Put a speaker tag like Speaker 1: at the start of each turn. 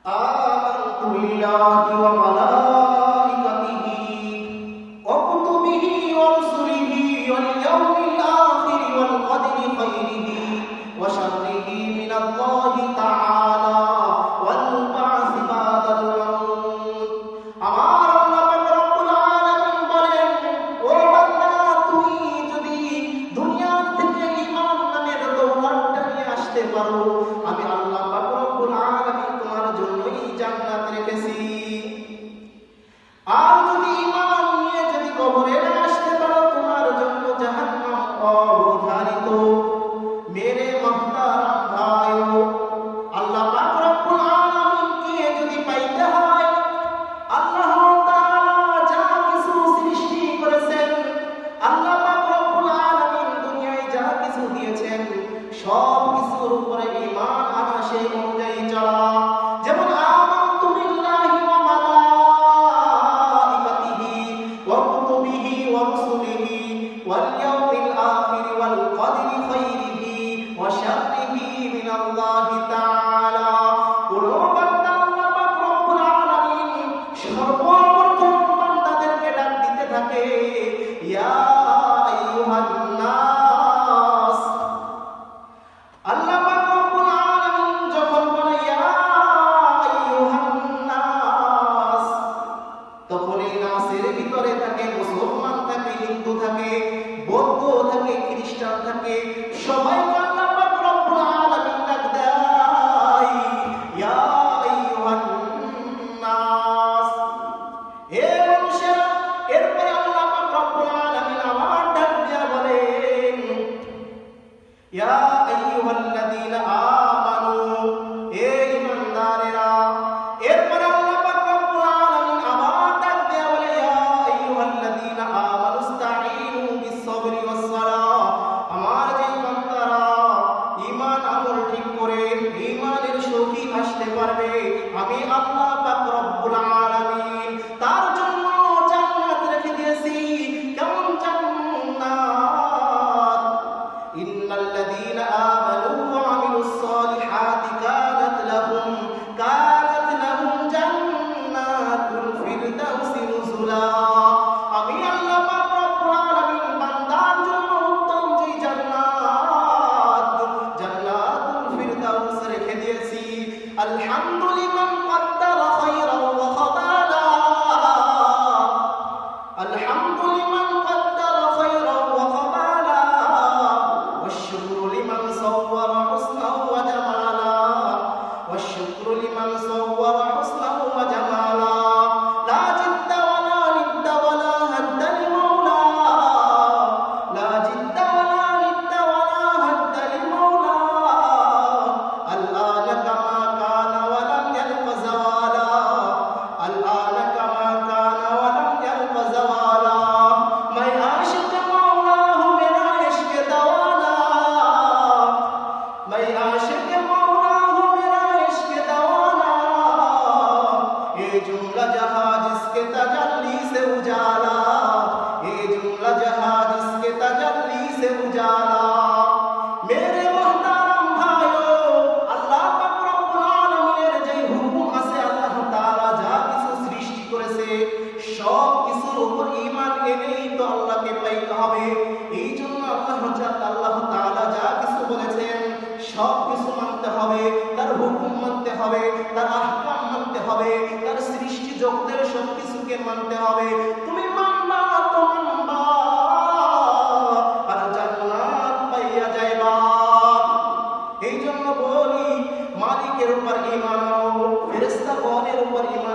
Speaker 1: آمنت بالله وملائكته وكتبه ورسله واليوم الآخر والقدر خيره وشره من الله تعالى والبعث بعد الموت আমার আল্লাহ পাক রব্বুল আলামিন বলেন, ও বান্দা, তুমি যদি দুনিয়া থেকে ঈমান নামের দৌলতটা নিয়ে আসতে পারো, আমি আল্লাহ পাক রব্বুল আলামিন তোমার জন্যই জান্নাত রেখেছি। আর যদি ঈমান নিয়ে যদি কবরে না আসতে পারো, তোমার জন্য জাহান্নাম অবধারিত। মেরে মুহতারাম ভাইও, আল্লাহ পাক রব্বুল আলামিনকে যদি পাইতে হয়, আল্লাহ তাআলা যা কিছু সৃষ্টি করেছেন, আল্লাহ পাক রব্বুল আলামিন দুনিয়ায় যা কিছু দিয়েছেন, সব কিছুর উপরে ঈমান আনা, সেই অনুযায়ী চলা। যেমন আমানতু বিল্লাহি ওয়া মালাইকাতিহি ওয়া কুতুবিহি ওয়া রুসুলিহি ওয়াল ইয়াউমিল আখির ওয়াল কদরি খাইরিহি ওয়া শাররিহি মিনাল্লাহি তাআলা। কোন বান্দা আল্লাহ পাক রব্বুল আলামিন সর্বপ্রথম বান্দাদেরকে ডাক দিতে থাকে, ইয়া আইয়ুহান নাস। আল্লাহ পাক রব্বুল আলামিন যখন বলে ইয়া আইয়ুহান নাস, তখন এই নাসের ভিতরে থাকে মুসলমান থাকে, হিন্দু থাকে, বৌদ্ধ থাকে, খ্রিস্টান থাকে, সবাইকে আল্লাহ পাক রব্বুল আলামিন ডাক দেয়, ইয়া আইয়ুহান নাস, হে মানুষেরা। এরপরে আল্লাহ পাক রব্বুল আলামিন আবার ডাক দিয়া বলেন, ইয়া আইয়ুহাল্লাযীনা আমানু, হে ঈমানদারেরা। এরপরে আল্লাহ পাক রব্বুল আলামিন আবার ডাক দিয়া বলে, ইয়া আইয়ুহাল্লাযীনা আমানু ইসতাঈনু বিস-সাবরি ওয়াস-সালাহ। আমার যে বান্দারা ঈমান আমল ঠিক করে ঈমানের সহিত আসতে পারবে, আমি আল্লাহ পাক রব্বুল আলামিন তার জন্য জান্নাত রেখে দিয়েছি। কেমন জান্নাত? ইন্নাল্লাযীনা আমানু ওয়া আমিলুস সালিহাতি কানাত লাহুম জান্নাতুল ফিরদাউসি নুজুলা। আমি আল্লাহ পাক রব্বুল আলামিন বান্দার জন্য উত্তম যে জান্নাতুল ফিরদাউস রেখে দিয়েছি। আলহামদুলিল্লাহ কদ্দারা খায়রান ওয়া খাবালা, আলহামদুলিল্লাহ কদ্দারা খায়রান ওয়া খাবালা, ওয়াশ-শুকরু লিমান সাওয়ারা হুসনান ওয়া জামালা, ওয়াশ-শুকরু লিমান সাওয়ারা হুসনান ওয়া জামালা। লা জিদ্দা ওয়ালা নিদ্দা ওয়ালা হাদ্দা লিমাওলা, লা জিদ্দা ওয়ালা নিদ্দা ওয়ালা হাদ্দা লিমাওলা। আল-আনা কামা কানা ওয়া লাম ইয়ালকা যাওয়ালা, আল-আনা কামা কানা ওয়া লাম ইয়ালকা যাওয়ালা। मैं आशिक मौला हूँ, मेरा इश्क दवाना, मैं आशिक मौला हूँ, मेरा इश्क दवाना। ये जुमला जहां जिसके तजल्ली से उजाला, ये जुमला जहां जिसके तजल्ली से उजाला। मेरे मुहतारम भाइयों, আল্লাহ পাক রব্বুল আলামিনের যে হুকুম আছে, আল্লাহ তাআলা যা কিছু সৃষ্টি করেছে, সব কিছুর উপর ঈমান এনেই তো আল্লাহকে পাইতে হবে। এই জন্য আল্লাহ তাআলা যা কিছু বলেছেন, সব কিছু মানতে হবে, তার হুকুম মানতে হবে, তার আহকাম মানতে হবে, তার সৃষ্টি জগতের সব কিছুকে মানতে হবে। তুমি মানবা তো মানবা, আর জান্নাত পাইয়া যাইবা। এই জন্য বলি, মালিকের উপর ঈমান আনো, ফেরেশতাগণের উপর ঈমান